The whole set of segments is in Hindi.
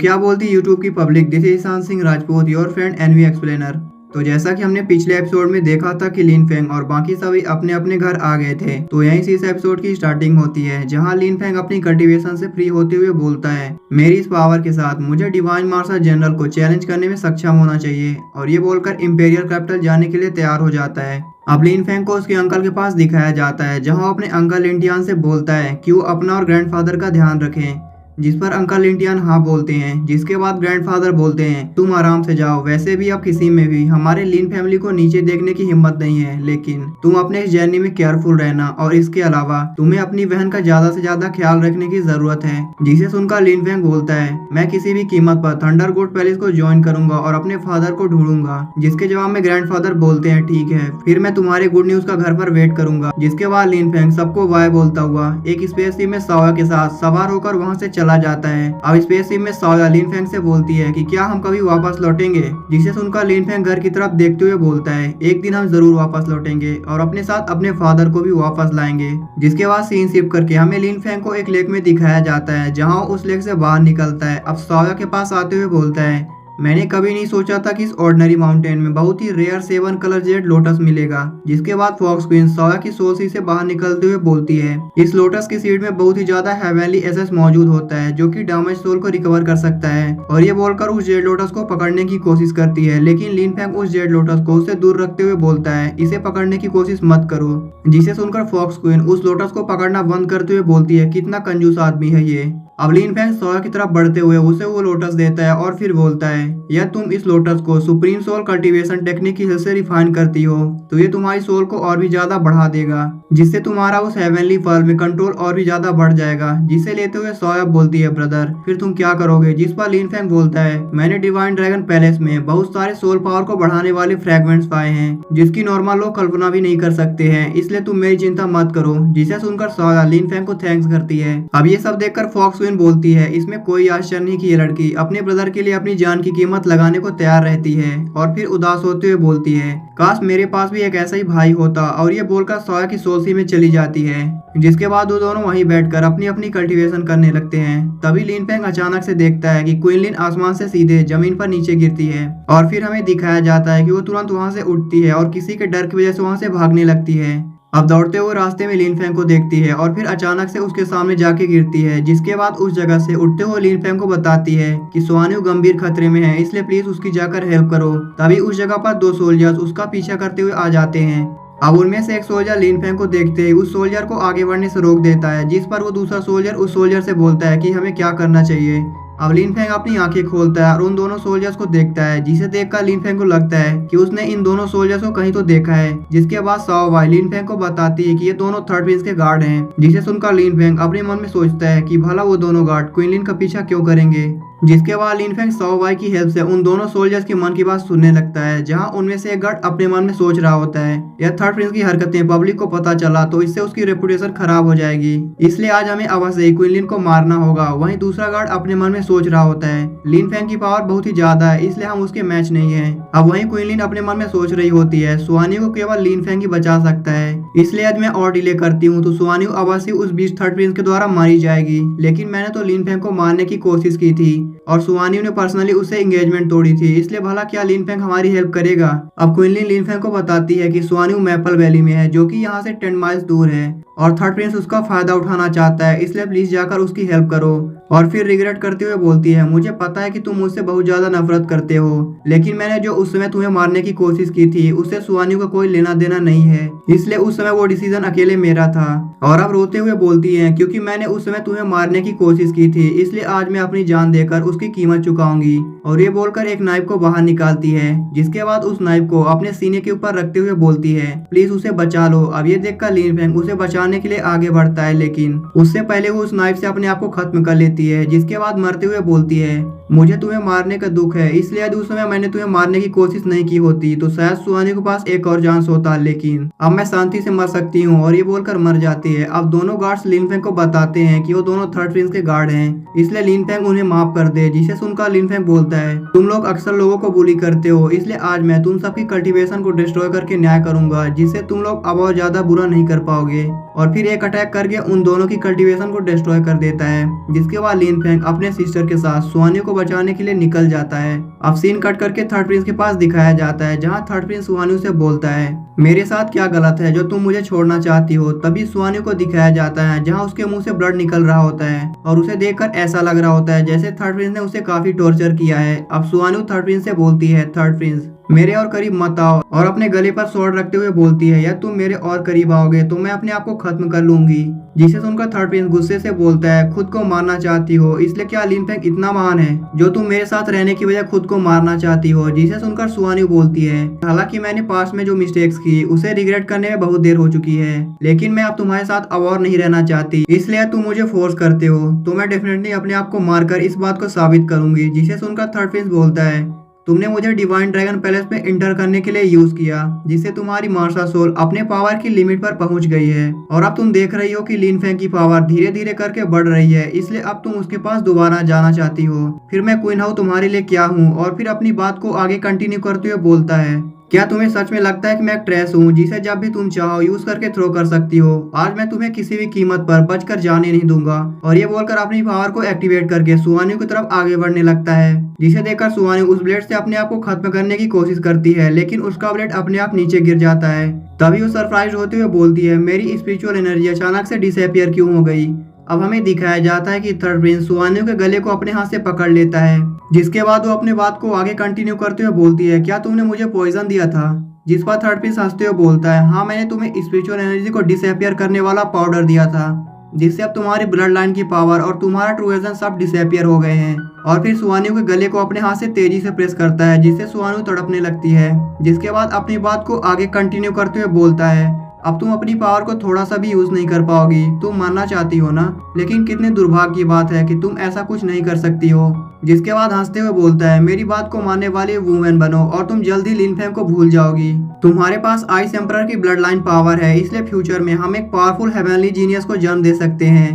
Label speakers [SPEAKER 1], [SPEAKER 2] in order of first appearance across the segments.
[SPEAKER 1] क्या बोलती यूट्यूब की public, this is Ishan Singh Rajput, your friend N V explainer. तो जैसा कि हमने पिछले एपिसोड में देखा था कि लिन फेंग और बाकी सभी अपने अपने घर आ गए थे, तो यहीं से इस एपिसोड की स्टार्टिंग होती है, जहां लिन फेंग अपनी कल्टीवेशन से फ्री होते हुए बोलता है, मेरी इस पावर के साथ मुझे डिवाइन मार्शल जनरल को चैलेंज करने में सक्षम होना चाहिए। और ये बोलकर इंपेरियल कैपिटल जाने के लिए तैयार हो जाता है। अब लिन फेंग को उसके अंकल के पास दिखाया जाता है, जहाँ वो अपने अंकल लिंटियान से बोलता है कि वो अपना और ग्रैंडफादर का ध्यान रखें, जिस पर अंकल लिंटियान हाँ बोलते हैं। जिसके बाद ग्रैंडफादर बोलते हैं, तुम आराम से जाओ, वैसे भी अब किसी में भी हमारे लिन फैमिली को नीचे देखने की हिम्मत नहीं है, लेकिन तुम अपने इस जर्नी में केयरफुल रहना, और इसके अलावा तुम्हें अपनी बहन का ज्यादा से ज्यादा ख्याल रखने की जरूरत है। जिसे सुनकर लिन फेंग बोलता है, मैं किसी भी कीमत पर थंडर गोड पैलेस को ज्वाइन करूंगा और अपने फादर को ढूंढूंगा। जिसके जवाब में ग्रैंडफादर बोलते हैं, ठीक है, फिर मैं तुम्हारे गुड न्यूज का घर पर वेट करूंगा। जिसके बाद लिन फेंग सबको बाय बोलता हुआ एक स्पेसशिप में साओया के साथ सवार होकर वहाँ से चला जाता है। अब स्पेसशिप में साओया लिन फेंग से बोलती है कि क्या हम कभी वापस लौटेंगे। जिसे सुनकर लिन फेंग घर की तरफ देखते हुए बोलता है, एक दिन हम जरूर वापस लौटेंगे और अपने साथ अपने फादर को भी वापस लाएंगे। जिसके बाद सीन शिफ्ट करके हमें लिन फेंग को एक लेक में दिखाया जाता है, जहाँ उस लेक से बाहर निकलता है। अब साओया के पास आते हुए बोलता है, मैंने कभी नहीं सोचा था कि इस ऑर्डिनरी माउंटेन में बहुत ही रेयर 7 कलर जेड लोटस मिलेगा। जिसके बाद फॉक्स क्वीन साओया की सोल सी से बाहर निकलते हुए बोलती है, इस लोटस की सीड में बहुत ही ज्यादा हेवनली एसेस मौजूद होता है, जो कि डैमेज सोल को रिकवर कर सकता है। और ये बोलकर उस जेड लोटस को पकड़ने की कोशिश करती है, लेकिन लिन फेंग उस जेड लोटस को उससे दूर रखते हुए बोलता है, इसे पकड़ने की कोशिश मत करो। जिसे सुनकर फॉक्स क्वीन उस लोटस को पकड़ना बंद करते हुए बोलती है, कितना कंजूस आदमी है ये। अब लिन फेंग साओया की तरफ बढ़ते हुए उसे वो लोटस देता है और फिर बोलता है, या तुम इस लोटस को सुप्रीम सोल कल्टीवेशन टेक्निक की हेल्प से रिफाइन करती हो तो ये तुम्हारी सोल को और भी ज्यादा बढ़ा देगा, जिससे तुम्हारा उस हेवनली फॉर्म में कंट्रोल और भी ज्यादा बढ़ जाएगा। जिसे लेते हुए साओया बोलती है, ब्रदर फिर तुम क्या करोगे। जिस पर लिन फेंग बोलता है, मैंने डिवाइन ड्रैगन पैलेस में बहुत सारे सोल पावर को बढ़ाने वाले फ्रेगमेंट्स पाए हैं, जिसकी नॉर्मल लोग कल्पना भी नहीं कर सकते हैं, इसलिए तुम मेरी चिंता मत करो। जिसे सुनकर साओया लिन फेंग को थैंक्स करती है। अब ये सब देखकर फॉक्स बोलती है, इसमें कोई आश्चर्य नहीं कि ये लड़की अपने ब्रदर के लिए अपनी जान की कीमत लगाने को तैयार रहती है। और फिर उदास होते हुए बोलती है, काश मेरे पास भी एक ऐसा ही भाई होता। और ये बोलकर साओया की सोलसी में चली जाती है। जिसके बाद वो दोनों वहीं बैठकर अपनी अपनी कल्टीवेशन करने लगते हैं। तभी लिन फेंग अचानक से देखता है कि क्वीन लिन आसमान से सीधे जमीन पर नीचे गिरती है, और फिर हमें दिखाया जाता है कि वो तुरंत वहां से उठती है और किसी के डर की वजह से वहां से भागने लगती है। अब दौड़ते हुए रास्ते में लिन फेंग को देखती है और फिर अचानक से उसके सामने जाके गिरती है। जिसके बाद उस जगह से उठते हुए लिन फेंग को बताती है कि सुआन्यू गंभीर खतरे में है, इसलिए प्लीज उसकी जाकर हेल्प करो। तभी उस जगह पर 2 सोल्जर्स उसका पीछा करते हुए आ जाते हैं। अब उनमें से एक सोल्जर लिन फेंग को देखते ही उस सोल्जर को आगे बढ़ने से रोक देता है, जिस पर वो दूसरा सोल्जर उस सोल्जर से बोलता है कि हमें क्या करना चाहिए। अब लिन फेंग अपनी आंखें खोलता है और उन दोनों सोल्जर्स को देखता है, जिसे देखकर लिन फेंग को लगता है कि उसने इन दोनों सोल्जर्स को कहीं तो देखा है। जिसके बाद साओ वाई लिन फेंग को बताती है कि ये दोनों थर्ड प्रिंस के गार्ड हैं। जिसे सुनकर लिन फेंग अपने मन में सोचता है कि भला वो दोनों गार्ड क्वीन लिन का पीछा क्यों करेंगे। जिसके बाद लिन फेंग साओ वाई की हेल्प से उन दोनों सोल्जर्स के मन की बात सुनने लगता है, जहां उनमें से एक गार्ड अपने मन में सोच रहा होता है, यह थर्ड प्रिंस की हरकतें पब्लिक को पता चला तो इससे उसकी रेपुटेशन खराब हो जाएगी, इसलिए आज हमें अवश्य ही क्वीन लिन को मारना होगा। वहीं दूसरा गार्ड अपने मन में सोच रहा होता है, लिन फेंग की पावर बहुत ही ज्यादा है, इसलिए हम उसके मैच नहीं है। अब वहीं क्वीन लिन अपने मन में सोच रही होती है, सुआन्यू को केवल लिन फेंग ही बचा सकता है, इसलिए आज मैं और डिले करती हूँ तो सुआन्यू अवश्य उस बीच थर्ड प्रिंस के द्वारा मारी जाएगी। लेकिन मैंने तो लिन फेंग को मारने की कोशिश की थी और सुआन्यू ने पर्सनली उससे एंगेजमेंट तोड़ी थी, इसलिए भला क्या लिन फेंग हमारी हेल्प करेगा। अब क्वीन लिन फेंग को बताती है कि सुआन्यू मैपल वैली में है, जो कि यहाँ से 10 माइल्स दूर है, और थर्ड प्रिंस उसका फायदा उठाना चाहता है, इसलिए प्लीज जाकर उसकी हेल्प करो। और फिर रिग्रेट करते हुए बोलती है, मुझे पता है कि तुम मुझसे बहुत ज्यादा नफरत करते हो, लेकिन मैंने जो उस समय तुम्हें मारने की कोशिश की थी उससे सुआन्यू का कोई लेना देना नहीं है, इसलिए उस समय वो डिसीजन अकेले मेरा था। और अब रोते हुए बोलती है, क्योंकि मैंने उस समय तुम्हें मारने की कोशिश की थी, इसलिए आज मैं अपनी जान देकर उसकी कीमत चुकाऊंगी। और ये बोलकर एक नाइफ को बाहर निकालती है। जिसके बाद उस नाइफ को अपने सीने के ऊपर रखते हुए बोलती है, प्लीज उसे बचा लो। अब ये देखकर लिन फेंग उसे बचाने के लिए आगे बढ़ता है, लेकिन उससे पहले वो उस नाइफ से अपने आप को खत्म कर लेती है। जिसके बाद मरते हुए बोलती है, मुझे तुम्हें मारने का दुख है, इसलिए यदि उस समय मैंने तुम्हें मारने की कोशिश नहीं की होती तो शायद सुआन्यू के पास एक और चांस होता, लेकिन अब मैं शांति से मर सकती हूँ। और ये बोलकर मर जाती है। अब दोनों गार्ड्स लिन फेंग को बताते हैं कि वो दोनों थर्ड प्रिंस के गार्ड हैं, इसलिए लिन फेंग उन्हें माफ कर दे। जिसे सुनकर लिन फेंग बोलता है, तुम लोग अक्सर लोगों को बुली करते हो, इसलिए आज मैं तुम सबकी कल्टीवेशन को डिस्ट्रॉय करके न्याय करूंगा, जिससे तुम लोग अब और ज्यादा बुरा नहीं कर पाओगे। और फिर एक अटैक करके उन दोनों की कल्टीवेशन को डिस्ट्रॉय कर देता है। जिसके बाद लिन फेंग अपने सिस्टर के साथ सुआन्यू को बचाने के लिए निकल जाता है। अब सीन कट करके थर्ड प्रिंस के पास दिखाया जाता है, जहाँ थर्ड प्रिंस सुहानी से बोलता है मेरे साथ क्या गलत है जो तुम मुझे छोड़ना चाहती हो। तभी सुहानी को दिखाया जाता है जहाँ उसके मुंह से ब्लड निकल रहा होता है और उसे देखकर ऐसा लग रहा होता है जैसे थर्ड प्रिंस ने उसे काफी टॉर्चर किया है। अब सुहानी थर्ड प्रिंस से बोलती है थर्ड प्रिंस मेरे और करीब मत आओ, और अपने गले पर स्वॉर्ड रखते हुए बोलती है या तुम मेरे और करीब आओगे तो मैं अपने आप को खत्म कर लूंगी। जिसे सुनकर थर्ड प्रिंस गुस्से से बोलता है खुद को मारना चाहती हो, इसलिए क्या लिन फेंग इतना महान है जो तुम मेरे साथ रहने की वजह खुद को मारना चाहती हो। जिसे सुनकर सुहानी बोलती है हालांकि मैंने पास्ट में जो मिस्टेक्स की उसे रिग्रेट करने में बहुत देर हो चुकी है, लेकिन मैं अब तुम्हारे साथ अब और नहीं रहना चाहती, इसलिए तुम मुझे फोर्स करते हो तो मैं डेफिनेटली अपने आप को मारकर इस बात को साबित करूंगी। जिसे सुनकर थर्ड प्रिंस बोलता है तुमने मुझे डिवाइन ड्रैगन पैलेस में इंटर करने के लिए यूज किया, जिससे तुम्हारी मार्शल सोल अपने पावर की लिमिट पर पहुंच गई है और अब तुम देख रही हो कि लिन फेंग की पावर धीरे धीरे करके बढ़ रही है, इसलिए अब तुम उसके पास दोबारा जाना चाहती हो। फिर मैं क्वीन हाउ तुम्हारे लिए क्या हूँ, और फिर अपनी बात को आगे कंटिन्यू करते हुए बोलता है क्या तुम्हें सच में लगता है कि मैं एक ट्रैश हूँ जिसे जब भी तुम चाहो यूज करके थ्रो कर सकती हो। आज मैं तुम्हें किसी भी कीमत पर बचकर जाने नहीं दूंगा। और ये बोलकर अपनी पावर को एक्टिवेट करके सुहानी की तरफ आगे बढ़ने लगता है। जिसे देखकर सुहानी उस ब्लेड से अपने आप को खत्म करने की कोशिश करती है, लेकिन उसका ब्लेड अपने आप नीचे गिर जाता है। तभी वो सरप्राइज होते हुए बोलती है मेरी स्पिरिचुअल एनर्जी अचानक से डिसअपियर क्यों हो गई। अब हमें दिखाया जाता है कि थर्ड प्रिंस सुहानी के गले को अपने हाथ से पकड़ लेता है, जिसके बाद वो अपने बात को आगे कंटिन्यू करते हुए बोलती है क्या तुमने मुझे पॉइजन दिया था। जिस पर थर्ड प्रिंस हंसते हुए बोलता है हाँ मैंने तुम्हें स्पिरिचुअल एनर्जी को डिसअपियर करने वाला पाउडर दिया था, जिससे अब तुम्हारी ब्लड लाइन की पावर और तुम्हारा ट्रू विजन सब डिसअपियर हो गए हैं। और फिर सुहानी के गले को अपने हाथ से तेजी से प्रेस करता है, जिससे सुहानी तड़पने लगती है। जिसके बाद अपनी बात को आगे कंटिन्यू करते हुए बोलता है अब तुम अपनी पावर को थोड़ा सा भी यूज नहीं कर पाओगी। तुम मरना चाहती हो ना, लेकिन कितने दुर्भाग्य की बात है कि तुम ऐसा कुछ नहीं कर सकती हो। जिसके बाद हंसते हुए बोलता है मेरी बात को मानने वाली वुमेन बनो और तुम जल्दी लिन फेंग को भूल जाओगी। तुम्हारे पास आइस एम्परर की ब्लड लाइन पावर है, इसलिए फ्यूचर में हम एक पावरफुल हेवनली जीनियस को जन्म दे सकते हैं।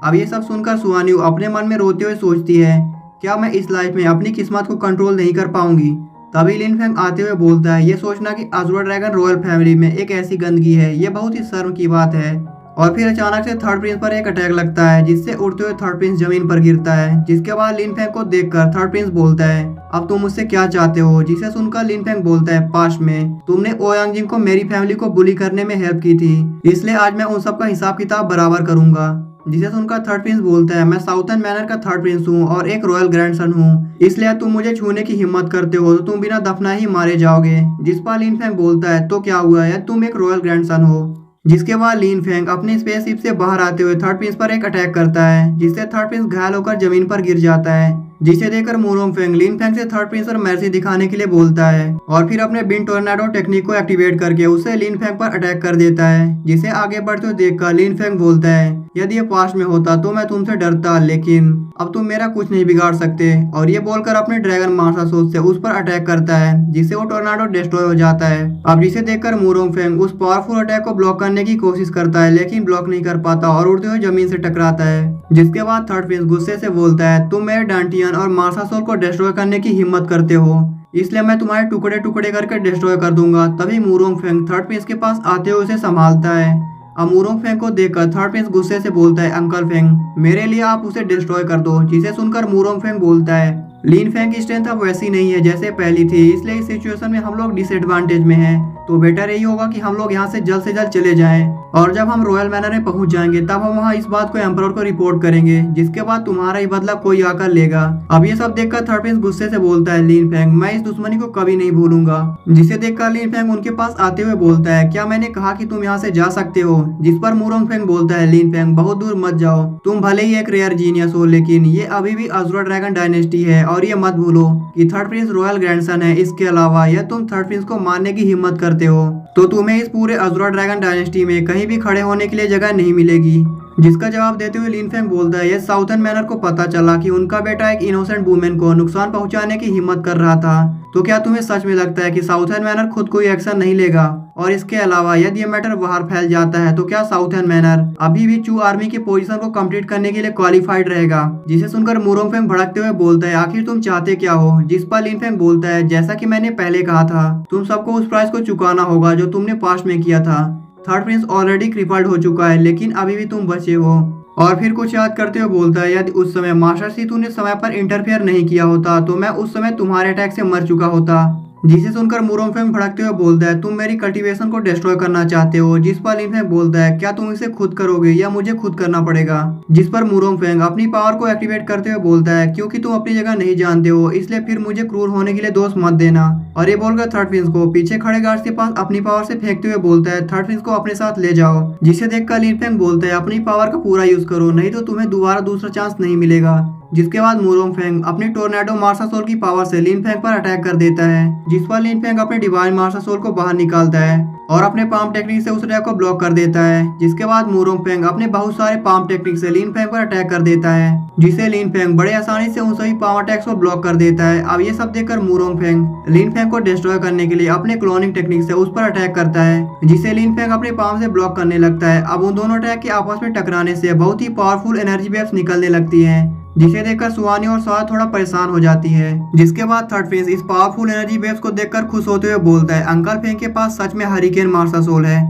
[SPEAKER 1] अब ये सब सुनकर सुहानी अपने मन में रोते हुए सोचती है क्या मैं इस लाइफ में अपनी किस्मत को कंट्रोल नहीं कर पाऊंगी। तभी लिन फेंग आते हुए बोलता है ये सोचना कि अज़ुरा ड्रैगन रॉयल फैमिली में एक ऐसी गंदगी है, ये बहुत ही शर्म की बात है। और फिर अचानक से थर्ड प्रिंस पर एक अटैक लगता है, जिससे उड़ते हुए थर्ड प्रिंस जमीन पर गिरता है। जिसके बाद लिन फेंग को देखकर थर्ड प्रिंस बोलता है अब तुम मुझसे क्या चाहते हो। जिसे सुनकर लिन फेंग बोलता है पास्ट में तुमने ओयांग जिंग को मेरी फैमिली को बुली करने में हेल्प की थी, इसलिए आज मैं उन सब का हिसाब किताब बराबर करूंगा। जिसे सुनकर थर्ड प्रिंस बोलता है मैं साउथर्न मैनर का थर्ड प्रिंस हूँ और एक रॉयल ग्रैंडसन हूँ, इसलिए तुम मुझे छूने की हिम्मत करते हो तो तुम बिना दफना ही मारे जाओगे। जिस पर लिन फेंग बोलता है तो क्या हुआ है, तुम एक रॉयल ग्रैंडसन हो। जिसके बाद लिन फेंग अपनी स्पेसशिप से बाहर आते हुए थर्ड प्रिंस पर एक अटैक करता है, जिससे थर्ड प्रिंस घायल होकर जमीन पर गिर जाता है। जिसे देखकर मुरोंग फेंग लिन फेंग से थर्ड प्रिंस पर मर्सी दिखाने के लिए बोलता है और फिर अपने बिन टोर्नाडो टेक्निक को एक्टिवेट करके उसे लिन फेंग पर अटैक कर देता है। जिसे आगे बढ़ते हुए देखकर लिन फेंग बोलता है यदि ये पास्ट में होता तो मैं तुमसे डरता, लेकिन अब तुम मेरा कुछ नहीं बिगाड़ सकते। और ये बोलकर अपने ड्रैगन मार्शल सोच से उस पर अटैक करता है, जिससे वो टोर्नाडो डिस्ट्रॉय हो जाता है। अब जिसे देखकर मुरोंग फेंग उस पावरफुल अटैक को ब्लॉक करने की कोशिश करता है, लेकिन ब्लॉक नहीं कर पाता और उड़ते हुए जमीन से टकराता है। जिसके बाद थर्ड प्रिंस गुस्से से बोलता है तुम मेरे डांटियन और मार्शल सोल को डिस्ट्रॉय करने की हिम्मत करते हो, इसलिए मैं तुम्हारे टुकड़े टुकड़े करके डिस्ट्रॉय कर दूंगा। तभी मुरोंग फेंग थर्ड प्रिंस के पास आते हुए उसे संभालता है। अब मुरोंग फेंग को देखकर थर्ड प्रिंस गुस्से से बोलता है अंकल फेंग मेरे लिए आप उसे डिस्ट्रॉय कर दो। जिसे सुनकर मुरोंग फेंग बोलता है लिन फेंग की स्ट्रेंथ अब वैसी नहीं है जैसे पहली थी, इसलिए इस सिचुएशन में हम लोग डिसएडवांटेज में हैं, तो बेटर यही होगा कि हम लोग यहाँ से जल्द चले जाएं। और जब हम रॉयल मैनर में पहुंच जाएंगे तब हम वहाँ इस बात को एम्परर को रिपोर्ट करेंगे, जिसके बाद तुम्हारा ही बदला कोई आकर लेगा। अब ये सब देखकर थर्ड प्रिंस गुस्से से बोलता है लिन फेंग मैं इस दुश्मनी को कभी नहीं भूलूंगा। जिसे देखकर लिन फेंग उनके पास आते हुए बोलता है क्या मैंने कहा कि तुम यहाँ से जा सकते हो। जिस पर मुरोंग फेंग बोलता है लिन फेंग बहुत दूर मत जाओ, तुम भले ही एक रेयर जीनियस हो लेकिन ये अभी भी अज़ुरा ड्रैगन डायनेस्टी है, और ये मत भूलो कि थर्ड प्रिंस रॉयल ग्रैंडसन है। इसके अलावा यह तुम थर्ड प्रिंस को मारने की हिम्मत करते हो तो तुम्हें इस पूरे अज़ुरा ड्रैगन डायनेस्टी में कहीं भी खड़े होने के लिए जगह नहीं मिलेगी। जिसका जवाब देते हुए लिन फेंग बोलता है ये साउथर्न मैनर को पता चला कि उनका बेटा एक इनोसेंट वुमेन को नुकसान पहुंचाने की हिम्मत कर रहा था, तो क्या तुम्हें सच में लगता है कि साउथर्न मैनर खुद कोई एक्शन नहीं लेगा। और इसके अलावा यदि ये मैटर बाहर फैल जाता है तो क्या साउथर्न मैनर अभी भी चू आर्मी की पोजीशन को कंप्लीट करने के लिए क्वालिफाइड रहेगा। जिसे सुनकर मुरोंग फेंग भड़कते हुए बोलता है आखिर तुम चाहते क्या हो। जिस पर लिन फेंग बोलता है जैसा कि मैंने पहले कहा था तुम सबको उस प्राइस को चुकाना होगा जो तुमने पास्ट में किया था। थर्ड प्रिंस ऑलरेडी क्रिपल्ड हो चुका है, लेकिन अभी भी तुम बचे हो। और फिर कुछ याद करते हुए बोलता है, यदि उस समय मास्टर सी तूने समय पर इंटरफेयर नहीं किया होता तो मैं उस समय तुम्हारे अटैक से मर चुका होता। जिसे सुनकर मुरोंगफेंग भड़कते हुए बोलता है, तुम मेरी कल्टीवेशन को डिस्ट्रॉय करना चाहते हो। जिस पर लिनफेंग बोलता है, क्या तुम इसे खुद करोगे या मुझे खुद करना पड़ेगा। जिस पर मुरोंगफेंग अपनी पावर को एक्टिवेट करते हुए बोलता है, क्योंकि तुम अपनी जगह नहीं जानते हो इसलिए फिर मुझे क्रूर होने के लिए दोष मत देना। और ये बोलकर थर्ड प्रिंस को पीछे खड़े गार्ड्स के पास अपनी पावर से फेंकते हुए बोलता है, थर्ड प्रिंस को अपने साथ ले जाओ। जिसे देखकर लिनफेंग बोलता है, अपनी पावर का पूरा यूज करो, नहीं तो तुम्हें दोबारा दूसरा चांस नहीं मिलेगा। जिसके बाद मुरोंगफेंग अपनी टोर्नेडो मार्शल सोल की पावर से लिनफेंग पर अटैक कर देता है। जिस पर लिनफेंग अपने डिवाइन मार्शल सोल को बाहर निकालता है और अपने पाम टेक्निक से उस अटैक को ब्लॉक कर देता है। जिसके बाद मुरोंगफेंग अपने बहुत सारे पाम टेक्निक से लिनफेंग पर अटैक कर देता है, जिसे लिनफेंग बड़े आसानी से उन सभी पाम अटैक्स को ब्लॉक कर देता है। अब ये सब देखकर मुरोंगफेंग लिनफेंग को डिस्ट्रॉय करने के लिए अपने क्लोनिंग टेक्निक से उस पर अटैक करता है, जिसे लिनफेंग अपने पाम से ब्लॉक करने लगता है। अब उन दोनों अटैक के आपस में टकराने से बहुत ही पावरफुल एनर्जी वेव्स निकलने लगती है, जिसे देखकर सुहानी और स्वाद थोड़ा परेशान हो जाती है। जिसके बाद थर्ड प्रिंस इस पावरफुल एनर्जी वेव्स को देखकर खुश होते हुए बोलता है, अंकल फेंग के पास सच में हरिकेन मार्शल सोल है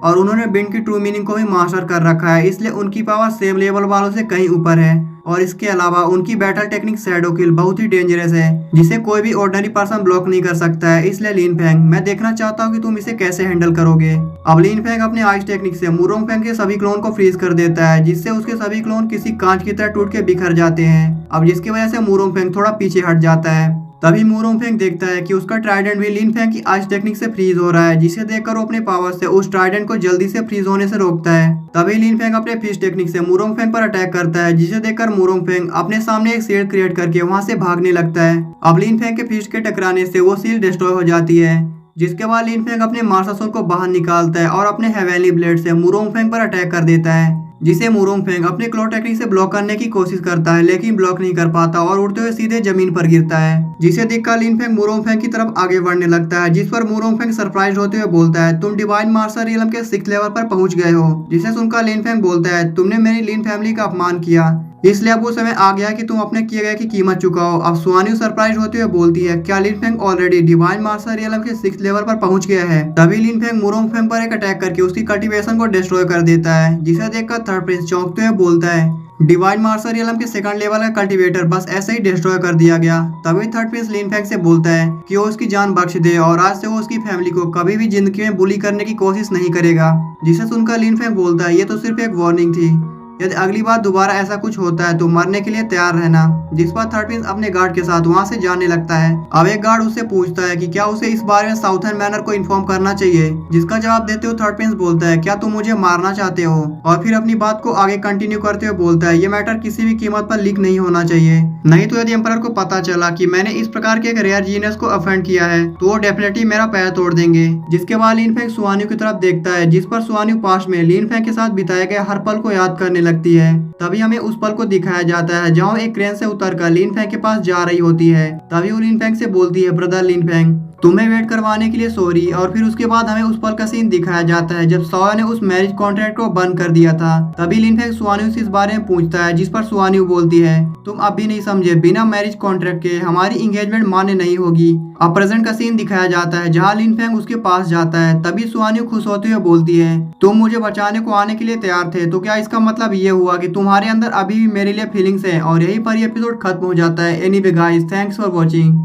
[SPEAKER 1] और उन्होंने बिंड की ट्रू मीनिंग को भी मास्टर कर रखा है, इसलिए उनकी पावर सेम लेवल वालों से कहीं ऊपर है। और इसके अलावा उनकी बैटल टेक्निक शैडो किल बहुत ही डेंजरस है, जिसे कोई भी ऑर्डिनरी पर्सन ब्लॉक नहीं कर सकता है। इसलिए लिनफेंग, मैं देखना चाहता हूँ कि तुम इसे कैसे हैंडल करोगे। अब लिनफेंग अपने आइस टेक्निक से मुरोंगफेंग के सभी क्लोन को फ्रीज कर देता है, जिससे उसके सभी क्लोन किसी कांच की तरह टूट के बिखर जाते हैं। अब जिसकी वजह से मुरोंगफेंग थोड़ा पीछे हट जाता है। तभी मुरोंगफेंग देखता है कि उसका ट्राइडेंट भी लिनफेंग की आइस टेक्निक से फ्रीज हो रहा है, जिसे देखकर वो अपने पावर से उस ट्राइडेंट को जल्दी से फ्रीज होने से रोकता है। तभी लिनफेंग अपने फिश टेक्निक से मुरोंगफेंग पर अटैक करता है, जिसे देखकर मुरोंगफेंग अपने सामने एक शील्ड क्रिएट करके वहां से भागने लगता है। अब लिनफेंग के फिश के टकराने से वो शील्ड डिस्ट्रॉय हो जाती है। जिसके बाद लिनफेंग अपने मार्शल सोल को बाहर निकालता है और अपने हेवेनली ब्लेड से मुरोंगफेंग पर अटैक कर देता है, जिसे मुरोंगफेंग अपने क्लो टेक्निक से ब्लॉक करने की कोशिश करता है, लेकिन ब्लॉक नहीं कर पाता और उड़ते हुए सीधे जमीन पर गिरता है। जिसे देखकर लिनफेंग मुरोंगफेंग की तरफ आगे बढ़ने लगता है, जिस पर मुरोंगफेंग सरप्राइज होते हुए बोलता है, तुम डिवाइन मार्शल रियलम के 6th लेवल पर पहुंच गए हो। जिसे सुनकर लिनफेंग बोलता है, तुमने मेरी लिन फैमिली का अपमान किया, इसलिए अब वो समय आ गया कि तुम अपने किए गए की कीमत चुकाओ। अब सुहानी सरप्राइज होते हुए बोलती है, क्या Linfeng already divine martial realm के 6th लेवल पर पहुंच गया है। तभी लिनफेंग मुरोंगफेंग पर एक अटैक करके उसकी कल्टीवेशन को डिस्ट्रॉय कर देता है, जिसे देखकर थर्ड प्रिंस चौंकते हुए बोलता है, डिवाइन मार्शल रियलम के 2nd लेवल का कल्टीवेटर बस ऐसे ही डिस्ट्रॉय कर दिया गया। तभी थर्ड प्रिंस लिनफेंग से बोलता है कि वो उसकी जान बख्श दे और आज से वो उसकी फैमिली को कभी भी जिंदगी में बुली करने की कोशिश नहीं करेगा। जिसे सुनकर लिनफेंग बोलता है, ये तो सिर्फ एक वार्निंग थी, यदि अगली बार दोबारा ऐसा कुछ होता है तो मरने के लिए तैयार रहना। जिस पर थर्ड प्रिंस अपने गार्ड के साथ वहां से जाने लगता है। अब एक गार्ड उससे पूछता है कि क्या उसे इस बारे में साउथर्न मैनर को इन्फॉर्म करना चाहिए, जिसका जवाब देते हुए थर्ड प्रिंस बोलता है, क्या तुम मुझे मारना चाहते हो। और फिर अपनी बात को आगे कंटिन्यू करते हुए बोलता है, ये मैटर किसी भी कीमत पर लीक नहीं होना चाहिए, नहीं तो यदि एम्परर को पता चला कि मैंने इस प्रकार के एक रेयर जीनियस को अफेंड किया है तो वो डेफिनेटली मेरा पैर तोड़ देंगे। जिसके बाद लिनफेंग सुहानी की तरफ देखता है, जिस पर सुहानी पास्ट में लिनफेंग के साथ बिताए गए हर पल को याद करने लगती है। तभी हमें उस पल को दिखाया जाता है जहाँ एक क्रेन से उतरकर लिनफेंग के पास जा रही होती है। तभी वो लिनफेंग से बोलती है, ब्रदर लिनफेंग, तुम्हें वेट करवाने के लिए सॉरी। और फिर उसके बाद हमें उस पल का सीन दिखाया जाता है जब सॉया ने उस मैरिज कॉन्ट्रैक्ट को बंद कर दिया था। तभी लिनफेंग सुहानी से इस बारे में पूछता है, जिस पर सुहानी बोलती है, तुम अब भी नहीं समझे, बिना मैरिज कॉन्ट्रैक्ट के हमारी एंगेजमेंट मान्य नहीं होगी। अब प्रेजेंट का सीन दिखाया जाता है जहाँ लिनफेंग उसके पास जाता है। तभी सुहानी खुश होते हुए बोलती है, तुम मुझे बचाने को आने के लिए तैयार थे, तो क्या इसका मतलब ये हुआ कि तुम्हारे अंदर अभी भी मेरे लिए फीलिंग्स है। और यही पर ये एपिसोड खत्म हो जाता है। Anyway guys, thanks for watching.